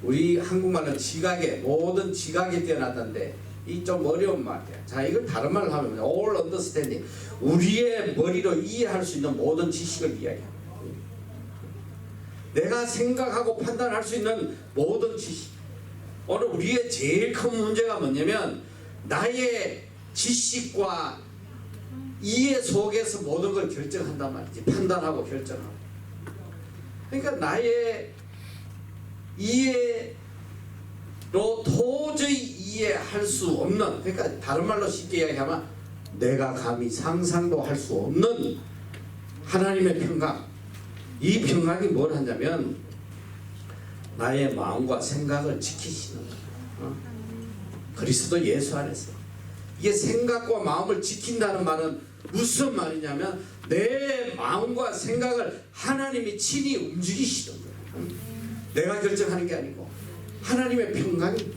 우리 한국말은 지각에, 모든 지각에 뛰어났던데 이 좀 어려운 말이야. 자, 이걸 다른 말로 하면 all understanding, 우리의 머리로 이해할 수 있는 모든 지식을 이야기해. 내가 생각하고 판단할 수 있는 모든 지식. 오늘 우리의 제일 큰 문제가 뭐냐면 나의 지식과 이해 속에서 모든 걸 결정한단 말이지. 판단하고 결정하고. 그러니까 나의 이해로 도저히 이해할 수 없는, 그러니까 다른 말로 쉽게 이야기하면 내가 감히 상상도 할 수 없는 하나님의 평강. 이 평강이 뭘 하냐면 나의 마음과 생각을 지키시는 거예요. 그리스도 예수 안에서. 이게 생각과 마음을 지킨다는 말은 무슨 말이냐면 내 마음과 생각을 하나님이 친히 움직이시는 거예요. 내가 결정하는 게 아니고 하나님의 평강이.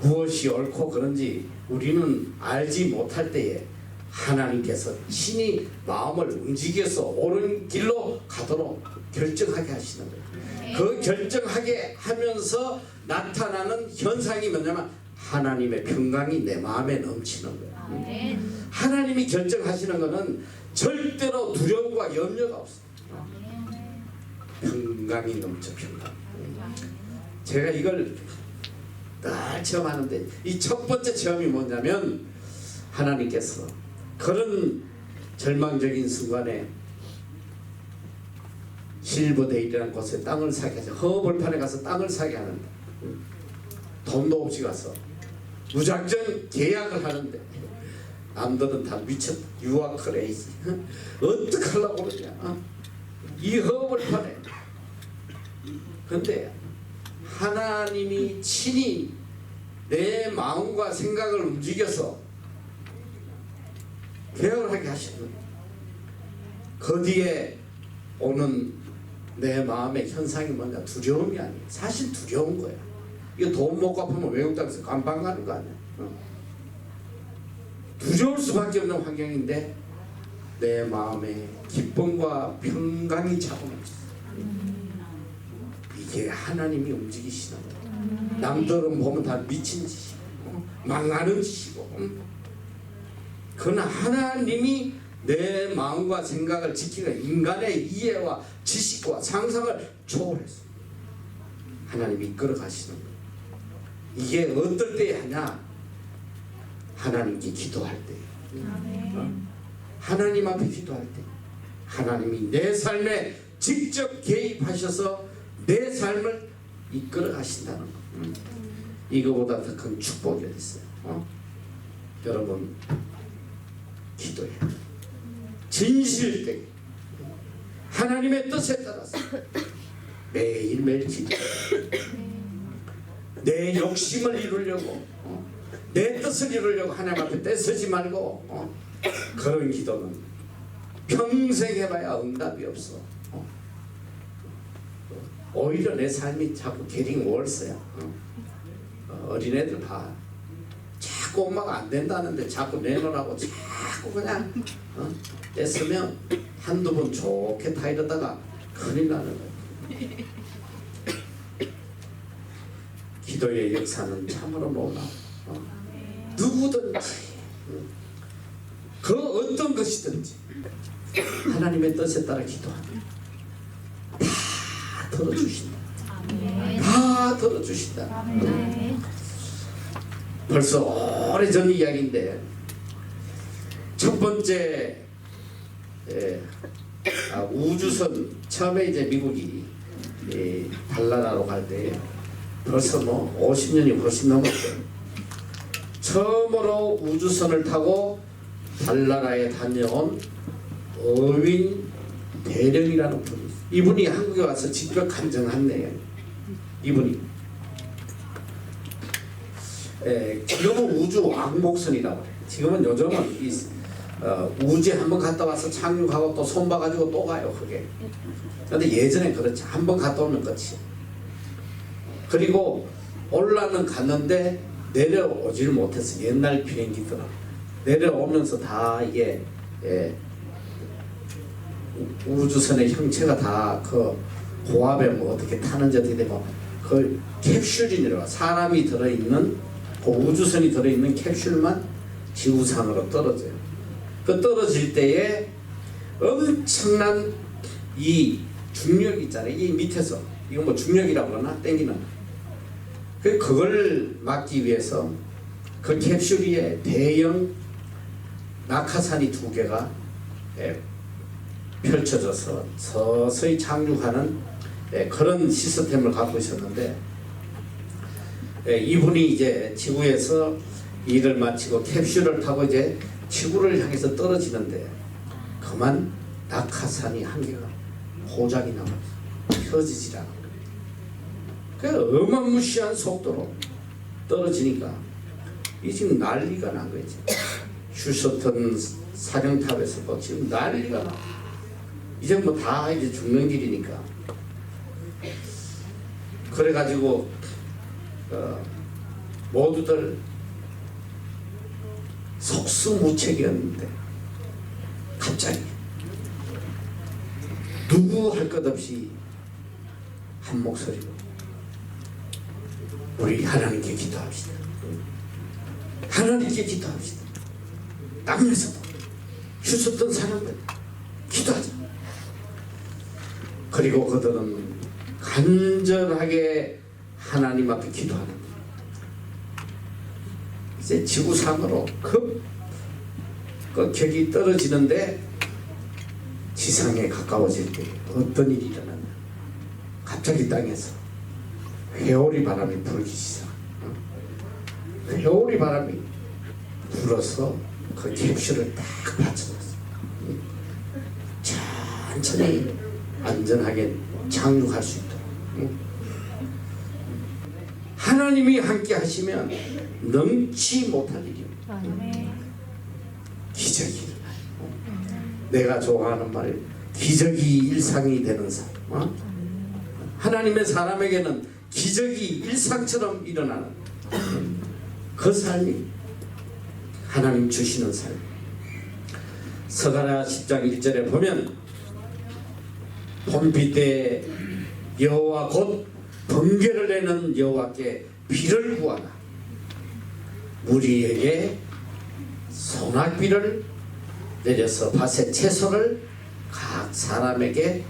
무엇이 옳고 그런지 우리는 알지 못할 때에 하나님께서 친히 마음을 움직여서 옳은 길로 가도록 결정하게 하시는 거예요. 그 결정하게 하면서 나타나는 현상이 뭐냐면 하나님의 평강이 내 마음에 넘치는 거예요. 하나님이 결정하시는 것은 절대로 두려움과 염려가 없어요. 평강이 넘쳐 평강. 제가 이걸 늘 체험하는데 이 첫 번째 체험이 뭐냐면 하나님께서 그런 절망적인 순간에 실버데일이라는 곳에 땅을 사게 하죠. 허벌판에 가서 땅을 사게 하는데 돈도 없이 가서 무작정 계약을 하는데 남들은 다 미쳤다. 유아 크레이지. 어떡하려고 그러냐. 이 허벌판에. 근데 하나님이 친히 내 마음과 생각을 움직여서 계약을 하게 하시는 거예요. 그 뒤에 오는 내 마음의 현상이 뭐냐. 두려움이 아니에요. 사실 두려운 거야. 이거 돈 못 갚으면 외국 땅에서 깜빵 가는 거 아니야. 두려울 수밖에 없는 환경인데 내 마음에 기쁨과 평강이 차고 넘쳤어. 이게 하나님이 움직이시는 거예요. 남들은 보면 다 미친 짓이고 망하는 짓이고 그러나 하나님이 내 마음과 생각을 지키고 인간의 이해와 지식과 상상을 초월했어. 하나님이 이끌어 가시는 거예요. 이게 어떨 때 하냐? 하나님께 기도할 때. 하나님 앞에 기도할 때 하나님이 내 삶에 직접 개입하셔서 내 삶을 이끌어 가신다는 거. 이거보다 더 큰 축복이 어디 있어요? 여러분 기도해야 돼. 진실되게 하나님의 뜻에 따라서 매일매일 기도해. 내 욕심을 이루려고 내 뜻을 이루려고 하나님 앞에 떼쓰지 말고 그런 기도는 평생 해봐야 응답이 없어. 오히려 내 삶이 자꾸 게링 월스야. 어린애들 봐. 자꾸 엄마가 안 된다는데 자꾸 내놓으라고 자꾸 그냥 떼쓰면 한두 번 좋게 다 이러다가 큰일 나는 거야. 기도의 역사는 참으로 놀라워. 누구든지 그 어떤 것이든지 하나님의 뜻에 따라 기도하면 다 들어주신다. 다 들어주신다. 벌써 오래전 이야기인데 첫 번째 우주선 처음에 이제 미국이 달나라로 갈 때 벌써 뭐 50년이 훨씬 넘었어요. 처음으로 우주선을 타고 달나라에 다녀온 어윈 대령이라는 분이 있어요. 이분이 한국에 와서 직접 간증한 내용. 이분이 지금은 우주 왕복선이라고 해요. 지금은 요즘은 우주에 한번 갔다 와서 착륙하고 또 손봐가지고 또 가요. 그게. 근데 예전에 그렇지. 한번 갔다 오면 끝이에요. 그리고 올라는 갔는데 내려오질 못했어. 옛날 비행기더라. 내려오면서 다 이게 우주선의 형체가 다 그 고압에 뭐 어떻게 타는지 어떻게 되고 그 캡슐이 내려와. 사람이 들어있는 그 우주선이 들어있는 캡슐만 지구상으로 떨어져요. 그 떨어질 때에 엄청난 이 중력 있잖아요. 이 밑에서 이거 뭐 중력이라고 그러나 땡기는 그걸 막기 위해서 그 캡슐 위에 대형 낙하산이 2개가 펼쳐져서 서서히 착륙하는 그런 시스템을 갖고 있었는데 이분이 이제 지구에서 일을 마치고 캡슐을 타고 이제 지구를 향해서 떨어지는데 그만 낙하산이 한 개가 포장이 나와서 펴지질 않아. 그 어마무시한 속도로 떨어지니까 이 지금 난리가 난 거지. 휴스턴 사령탑에서도 지금 난리가 나. 이제 뭐 다 이제 죽는 길이니까. 그래가지고 모두들 속수무책이었는데 갑자기 누구 할 것 없이 한 목소리로 우리 하나님께 기도합시다. 하나님께 기도합시다. 땅에서도 휴섰던 사람들 기도하자. 그리고 그들은 간절하게 하나님 앞에 기도하는 거예요. 이제 지구상으로 격이 떨어지는데 지상에 가까워질 때 어떤 일이 일어나냐. 갑자기 땅에서 회오리 바람이 불기 시작. 회오리 바람이 불어서 그 캡슐을 딱 받쳐놨어. 천천히 안전하게 착륙할 수 있도록. 하나님이 함께 하시면 넘지 못할 일입니다. 기적이 일어나요. 내가 좋아하는 말, 기적이 일상이 되는 삶. 하나님의 사람에게는 기적이 일상처럼 일어나는 그 삶이 하나님 주시는 삶. 스가랴 10장 1절에 보면 봄비 때 여호와 곧 번개를 내는 여호와께 비를 구하라. 무리에게 소낙비를 내려서 밭의 채소를 각 사람에게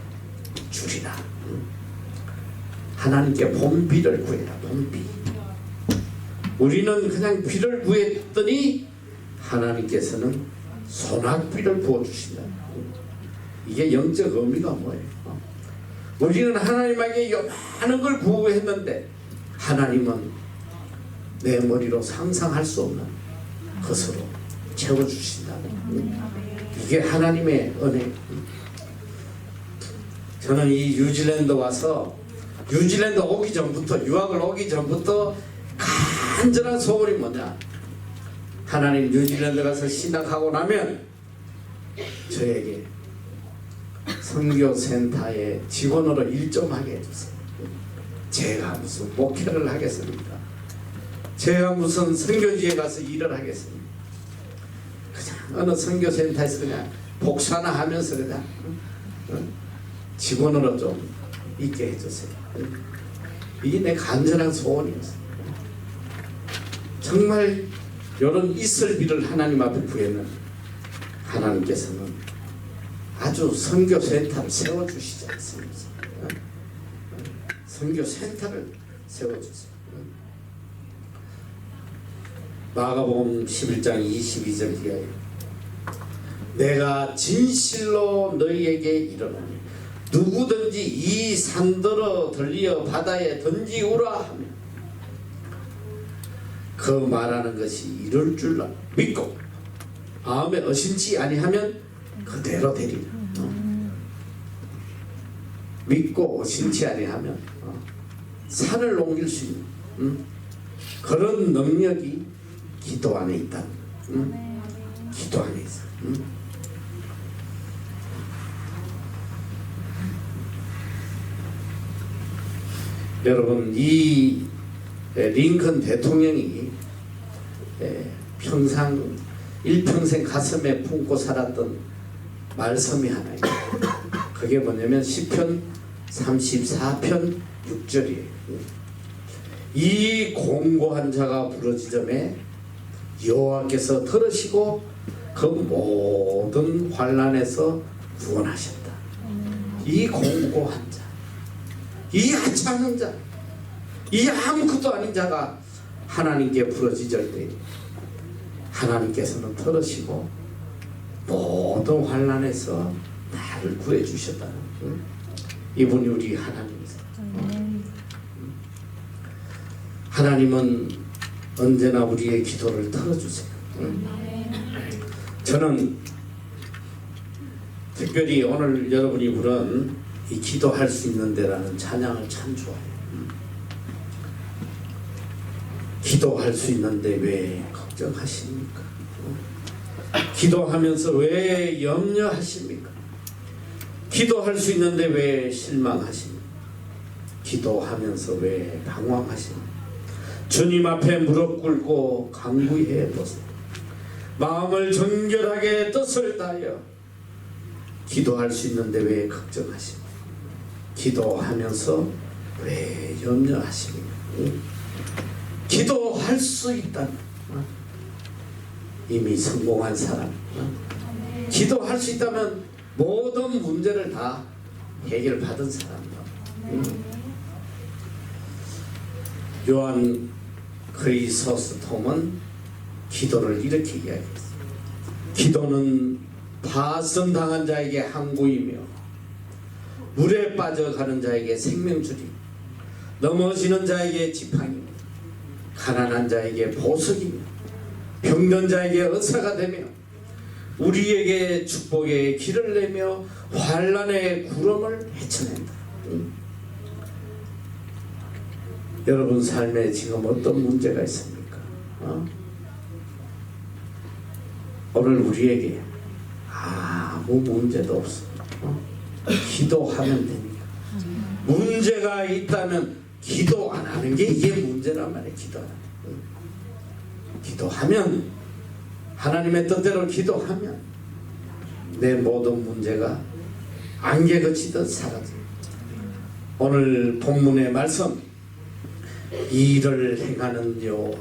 주리라. 하나님께 봄비를 구해라. 봄비. 우리는 그냥 비를 구했더니 하나님께서는 소낙비를 부어주신다. 이게 영적 의미가 뭐예요? 우리는 하나님에게 많은 걸 구했는데 하나님은 내 머리로 상상할 수 없는 것으로 채워주신다. 이게 하나님의 은혜. 저는 이 뉴질랜드 와서 뉴질랜드 오기 전부터, 유학을 오기 전부터 간절한 소원이 뭐냐. 하나님, 뉴질랜드 가서 신학하고 나면 저에게 선교센터에 직원으로 일 좀 하게 해주세요. 제가 무슨 목회를 하겠습니까? 제가 무슨 선교지에 가서 일을 하겠습니까? 그냥 어느 선교센터에서 그냥 복사나 하면서 그냥 직원으로 좀 있게 해주세요. 이게 내 간절한 소원이었어요. 정말 이런 이슬비를 하나님 앞에 구했는 하나님께서는 아주 선교센터를 세워주시지 않습니까? 선교센터를 세워주세요. 마가복음 11장 22절 이하에 내가 진실로 너희에게 이르노니 누구든지 이 산더러 들리어 바다에 던지우라 하면 그 말하는 것이 이룰 줄 믿고 마음에 의심치 아니하면 그대로 되리라. 믿고 의심치 아니하면 산을 옮길 수 있는 그런 능력이 기도 안에 있다. 기도 안에 있어. 여러분, 이 링컨 대통령이 일평생 가슴에 품고 살았던 말씀이 하나 있어요. 그게 뭐냐면 시편 34편 6절이에요. 이 공고한 자가 부르짖음에 여호와께서 들으시고 그 모든 환난에서 구원하셨다. 이 공고한 자, 이 하찮은 자, 이 아무것도 아닌 자가 하나님께 부르짖을 때 하나님께서는 들으시고 모든 환난에서 나를 구해주셨다는 이분이 우리 하나님이세요. 하나님은 언제나 우리의 기도를 들어주세요. 저는 특별히 오늘 여러분이 부른 이 기도할 수 있는 데라는 찬양을 참 좋아해요. 기도할 수 있는데 왜 걱정하십니까? 기도하면서 왜 염려하십니까? 기도할 수 있는데 왜 실망하십니까? 기도하면서 왜 방황하십니까? 주님 앞에 무릎 꿇고 간구해 보세요. 마음을 정결하게 뜻을 다하여 기도할 수 있는데 왜 걱정하십니까? 기도하면서 왜 염려하십니까? 기도할 수 있다면 이미 성공한 사람, 기도할 수 있다면 모든 문제를 다 해결받은 사람이다. 요한 크리소스톰은 기도를 이렇게 이야기했습니다. 기도는 파선당한 자에게 항구이며 물에 빠져가는 자에게 생명줄이, 넘어지는 자에게 지팡이며 가난한 자에게 보석이며 병든 자에게 의사가 되며 우리에게 축복의 길을 내며 환난의 구름을 헤쳐낸다. 여러분 삶에 지금 어떤 문제가 있습니까? 오늘 우리에게 아무 문제도 없어. 기도하면 됩니다. 문제가 있다면 기도 안 하는 게 이게 문제란 말이에요. 기도하면 하나님의 뜻대로 기도하면 내 모든 문제가 안개 그치듯 사라집니다. 오늘 본문의 말씀, 일을 행하는 여호와,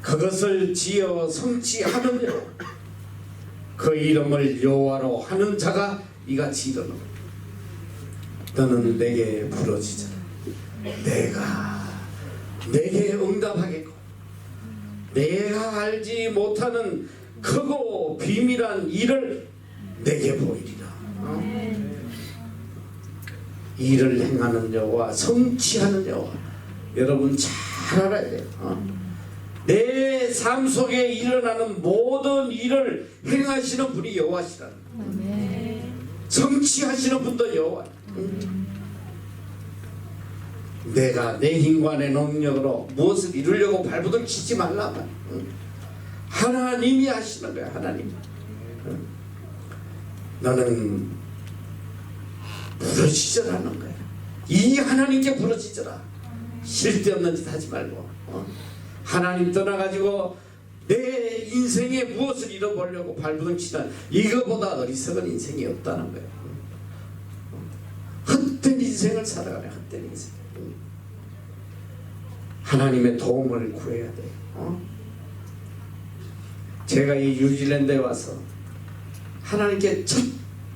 그것을 지어 성취하는 여호와, 그 이름을 여호와로 하는 자가 이같이 이르노라. 너는 내게 부르짖으라. 내가 내게 응답하겠고 내가 알지 못하는 크고 비밀한 일을 내게 보이리라. 일을 행하는 여호와, 성취하는 여호와, 여러분 잘 알아야 돼요. 내 삶 속에 일어나는 모든 일을 행하시는 분이 여호와시라는 거예요. 성취하시는 분도 여호와. 내가 내 힘과 내 능력으로 무엇을 이루려고 발버둥 치지 말라만. 하나님이 하시는 거야. 하나님. 너는 부르짖으라는 거야. 이 하나님께 부르짖으라. 쓸데없는 짓 하지 말고 하나님 떠나가지고 내 인생에 무엇을 잃어보려고 발버둥 치는 이거보다 어리석은 인생이 없다는 거예요. 헛된 인생을 살아가네. 헛된 인생. 하나님의 도움을 구해야 돼요. 제가 이 뉴질랜드에 와서 하나님께 첫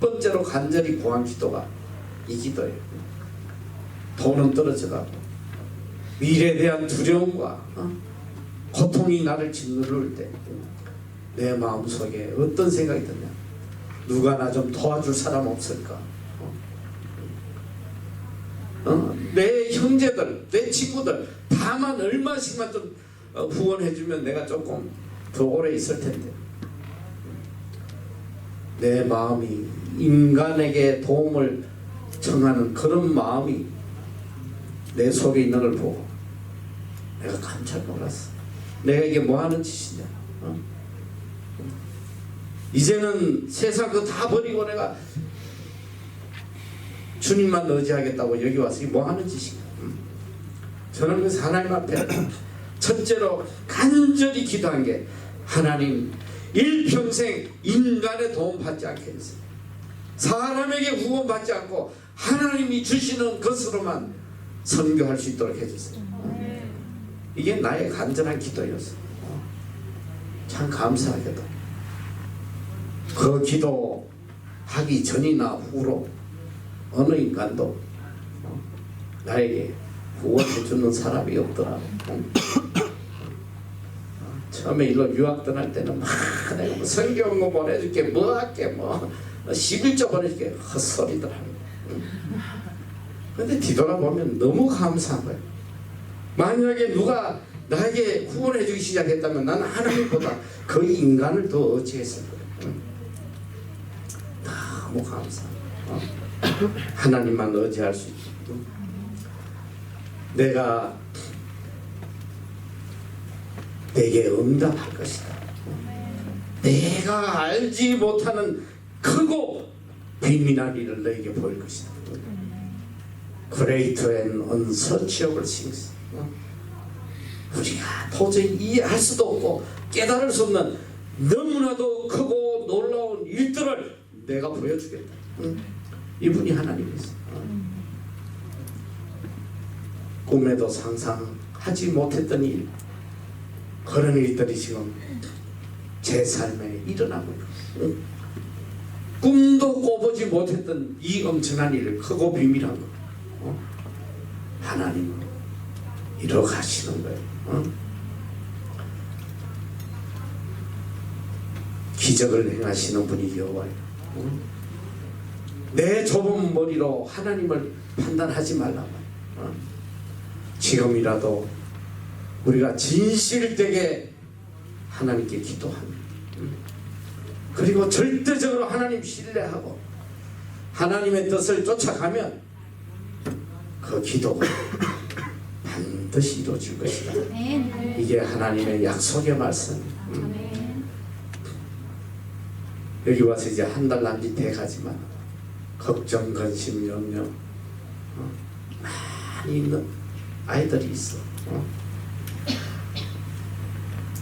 번째로 간절히 구한 기도가 이 기도예요. 돈은 떨어져가고 미래에 대한 두려움과 고통이 나를 짓누를 때 내 마음속에 어떤 생각이 드냐, 누가 나 좀 도와줄 사람 없을까? 내 형제들, 내 친구들 다만 얼마씩만 좀 후원해주면 내가 조금 더 오래 있을 텐데, 내 마음이 인간에게 도움을 청하는 그런 마음이 내 속에 있는 걸 보고 내가 깜짝 놀랐어. 내가 이게 뭐하는 짓이냐. 이제는 세상 그거 다 버리고 내가 주님만 의지하겠다고 여기 와서 이게 뭐하는 짓인가. 저는 그래서 하나님 앞에 첫째로 간절히 기도한 게, 하나님 일평생 인간의 도움 받지 않게 해주세요. 사람에게 후원받지 않고 하나님이 주시는 것으로만 선교할 수 있도록 해주세요. 이게 나의 간절한 기도였어요. 참 감사하게도 그 기도하기 전이나 후로 어느 인간도 나에게 후원해 주는 사람이 없더라고. 처음에 일로 유학 떠날 때는 막 내가 뭐 성경고 보내줄게, 뭐 할게, 뭐 11조 보내줄게, 헛소리더라고. 근데 뒤돌아보면 너무 감사한 거예요. 만약에 누가 나에게 후원해 주기 시작했다면 나는 하나님보다 그 인간을 더 어찌했을 거예요. 너무 감사해요. 하나님만 의지할 수 있고, 내가 내게 응답할 것이다. 내가 알지 못하는 크고 비밀한 일을 너에게 보일 것이다. Great and unsearchable things. 우리가 도저히 이해할 수도 없고 깨달을 수 없는 너무나도 크고 놀라운 일들을 내가 보여주겠다. 이분이 하나님이었어. 꿈에도 상상하지 못했던 일, 그런 일들이 지금 제 삶에 일어나고 있고, 꿈도 꿔보지 못했던 이 엄청난 일, 크고 비밀한 거, 하나님은 이뤄가시는 거예요. 기적을 행하시는 분이 여호와예요. 내 좁은 머리로 하나님을 판단하지 말라고. 지금이라도 우리가 진실되게 하나님께 기도합니다. 그리고 절대적으로 하나님 신뢰하고 하나님의 뜻을 쫓아가면 그 기도가 반드시 이루어질 것이다. 이게 하나님의 약속의 말씀. 여기 와서 이제 한 달 남짓 돼가지만 걱정, 근심, 염려 많이 있는 아이들이 있어.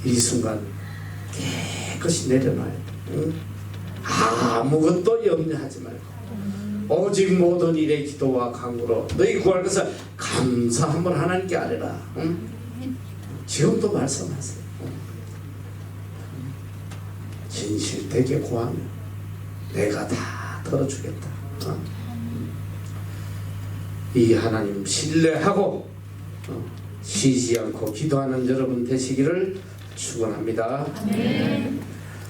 이 순간 깨끗이 내려놔요. 아무것도 염려하지 말고 오직 모든 일의 기도와 간구로 너희 구할 것을 감사함을 하나님께 아뢰라. 지금도 말씀하세요. 진실되게 구하면 내가 다 들어주겠다. 이 하나님 신뢰하고 쉬지 않고 기도하는 여러분 되시기를 축원합니다. 아멘.